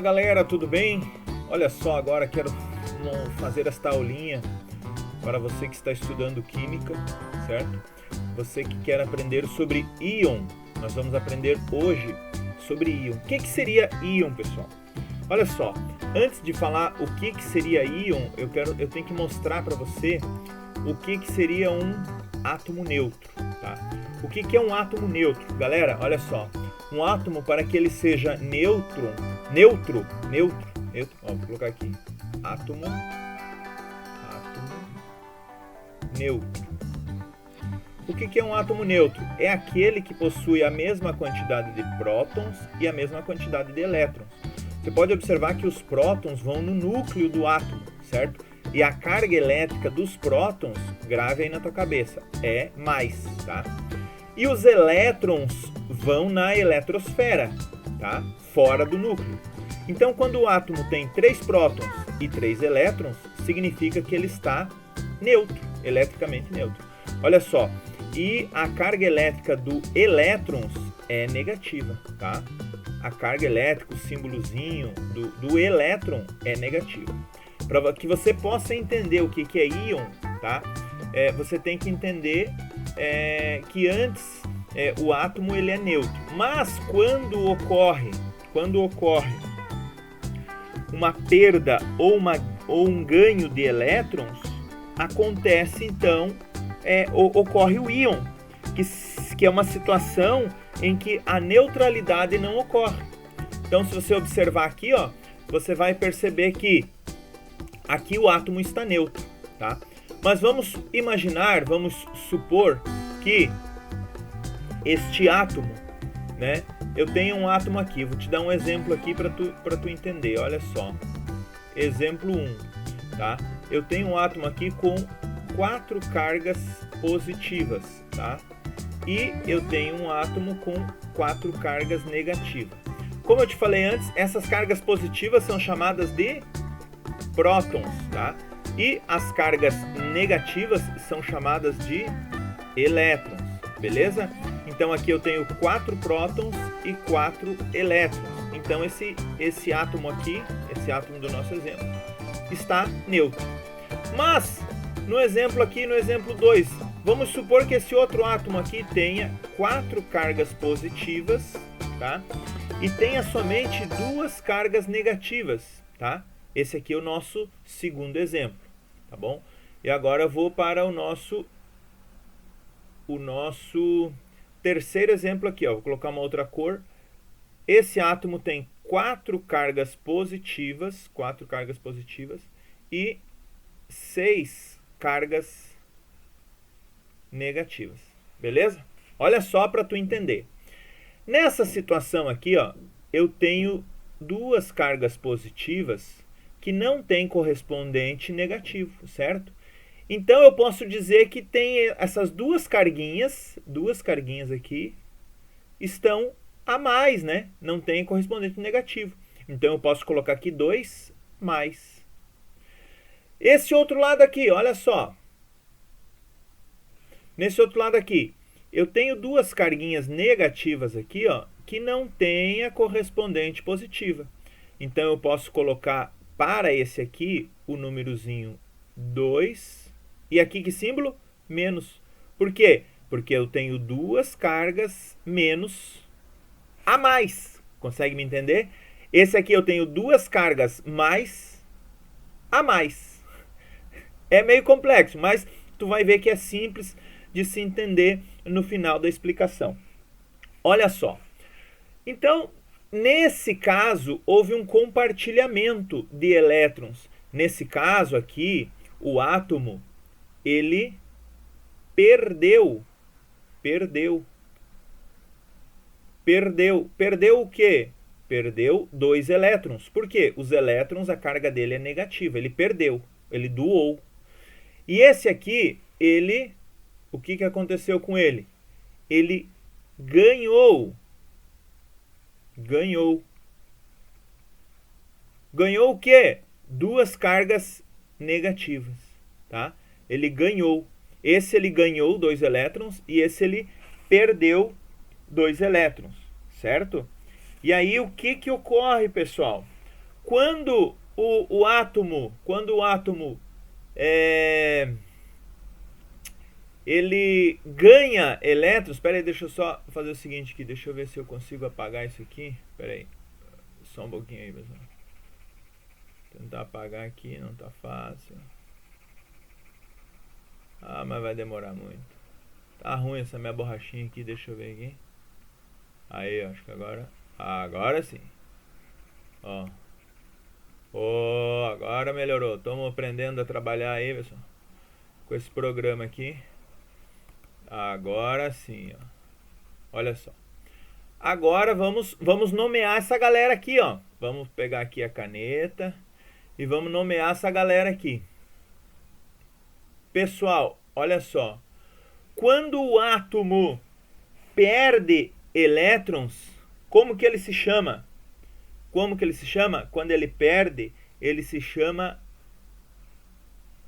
galera, tudo bem? Olha só, agora quero fazer esta aulinha para você que está estudando Química, certo? Você que quer aprender sobre íon. Nós vamos aprender hoje sobre íon. O que seria íon, pessoal? Olha só, antes de falar o que seria íon, eu tenho que mostrar para você o que seria um átomo neutro, tá? O que é um átomo neutro? Galera, olha só, um átomo, para que ele seja neutro, ó, vou colocar aqui, átomo neutro. O que é um átomo neutro? É aquele que possui a mesma quantidade de prótons e a mesma quantidade de elétrons. Você pode observar que os prótons vão no núcleo do átomo, certo? E a carga elétrica dos prótons, grave aí na tua cabeça, é mais, tá? E os elétrons vão na eletrosfera, tá? Fora do núcleo. Então, quando o átomo tem 3 prótons e 3 elétrons, significa que ele está neutro, eletricamente neutro. Olha só, e a carga elétrica do elétrons é negativa, tá? A carga elétrica, o símbolozinho do elétron é negativo. Para que você possa entender o que é íon, tá? Você tem que entender que antes o átomo ele é neutro. Mas quando ocorre uma perda ou um ganho de elétrons, acontece então, ocorre o íon, que é uma situação em que a neutralidade não ocorre. Então, se você observar aqui, ó, você vai perceber que aqui o átomo está neutro, tá? Mas vamos supor que este átomo, né? Eu tenho um átomo aqui, vou te dar um exemplo aqui para tu entender, olha só. Exemplo 1, tá? Eu tenho um átomo aqui com 4 cargas positivas, tá? E eu tenho um átomo com 4 cargas negativas. Como eu te falei antes, essas cargas positivas são chamadas de prótons, tá? E as cargas negativas são chamadas de elétrons, beleza? Então aqui eu tenho 4 prótons e 4 elétrons. Então esse átomo aqui, esse átomo do nosso exemplo, está neutro. Mas no exemplo 2, vamos supor que esse outro átomo aqui tenha 4 cargas positivas, tá? E tenha somente 2 cargas negativas, tá? Esse aqui é o nosso segundo exemplo, tá bom? E agora eu vou para o nosso terceiro exemplo aqui, ó. Vou colocar uma outra cor. Esse átomo tem 4 cargas positivas e 6 cargas negativas, beleza? Olha só para tu entender. Nessa situação aqui, ó, eu tenho 2 cargas positivas que não tem correspondente negativo, certo? Então eu posso dizer que tem essas duas carguinhas aqui estão a mais, né? Não tem correspondente negativo. Então eu posso colocar aqui 2 mais. Esse outro lado aqui, olha só. Nesse outro lado aqui, eu tenho 2 carguinhas negativas aqui, ó, que não tem a correspondente positiva. Então eu posso colocar para esse aqui o númerozinho 2. E aqui que símbolo? Menos. Por quê? Porque eu tenho 2 cargas menos a mais. Consegue me entender? Esse aqui eu tenho 2 cargas mais a mais. É meio complexo, mas tu vai ver que é simples de se entender no final da explicação. Olha só. Então, nesse caso, houve um compartilhamento de elétrons. Nesse caso aqui, o átomo, ele perdeu o quê? Perdeu 2 elétrons. Por quê? Os elétrons, a carga dele é negativa. Ele perdeu, ele doou. E esse aqui, o que aconteceu com ele? Ele ganhou. Ganhou o quê? 2 cargas negativas, tá? Ele ganhou. Esse ele ganhou 2 elétrons e esse ele perdeu 2 elétrons, certo? E aí o que ocorre, pessoal? Quando o átomo ele ganha elétrons. Espera aí, deixa eu só fazer o seguinte aqui. Deixa eu ver se eu consigo apagar isso aqui. Espera aí. Só um pouquinho aí, pessoal. Tentar apagar aqui, não tá fácil. Ah, mas vai demorar muito. Tá ruim essa minha borrachinha aqui, deixa eu ver aqui. Aí, acho que agora sim. Ó. Agora melhorou. Estamos aprendendo a trabalhar aí, pessoal, com esse programa aqui. Agora sim, ó. Olha só. Agora vamos nomear essa galera aqui, ó. Vamos pegar aqui a caneta e vamos nomear essa galera aqui. Pessoal, olha só. Quando o átomo perde elétrons, como que ele se chama? Quando ele perde, ele se chama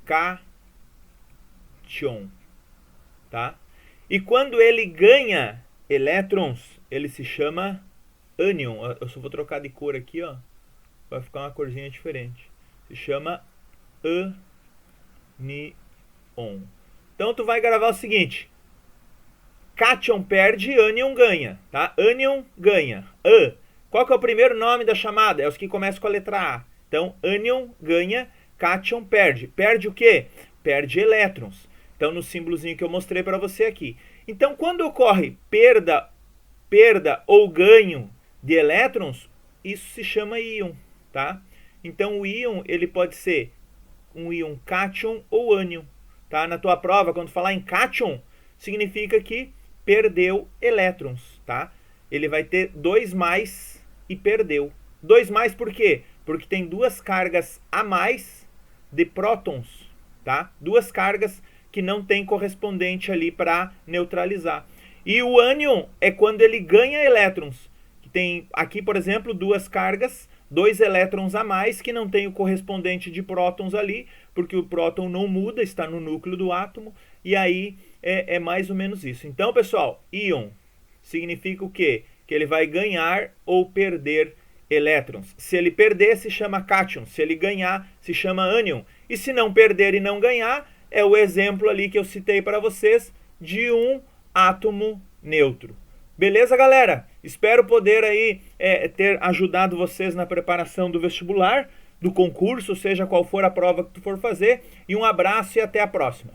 cátion, tá? E quando ele ganha elétrons, ele se chama ânion. Eu só vou trocar de cor aqui, ó. Vai ficar uma corzinha diferente. Se chama ânion. Então tu vai gravar o seguinte: cátion perde, ânion ganha, tá? Ânion ganha. Qual que é o primeiro nome da chamada? É os que começam com a letra A. Então, ânion ganha, cátion perde. Perde o quê? Perde elétrons. Então, no símbolozinho que eu mostrei para você aqui. Então, quando ocorre perda ou ganho de elétrons, isso se chama íon, tá? Então, o íon, ele pode ser um íon cátion ou ânion, tá? Na tua prova, quando falar em cátion, significa que perdeu elétrons, tá? Ele vai ter 2+ e perdeu. 2+ por quê? Porque tem 2 cargas a mais de prótons, tá? 2 cargas que não tem correspondente ali para neutralizar. E o ânion é quando ele ganha elétrons. Que tem aqui, por exemplo, 2 cargas, 2 elétrons a mais que não tem o correspondente de prótons ali, porque o próton não muda, está no núcleo do átomo, e aí é mais ou menos isso. Então, pessoal, íon significa o quê? Que ele vai ganhar ou perder elétrons. Se ele perder, se chama cátion. Se ele ganhar, se chama ânion. E se não perder e não ganhar, é o exemplo ali que eu citei para vocês de um átomo neutro. Beleza, galera? Espero poder aí ter ajudado vocês na preparação do vestibular, do concurso, seja qual for a prova que tu for fazer. E um abraço e até a próxima.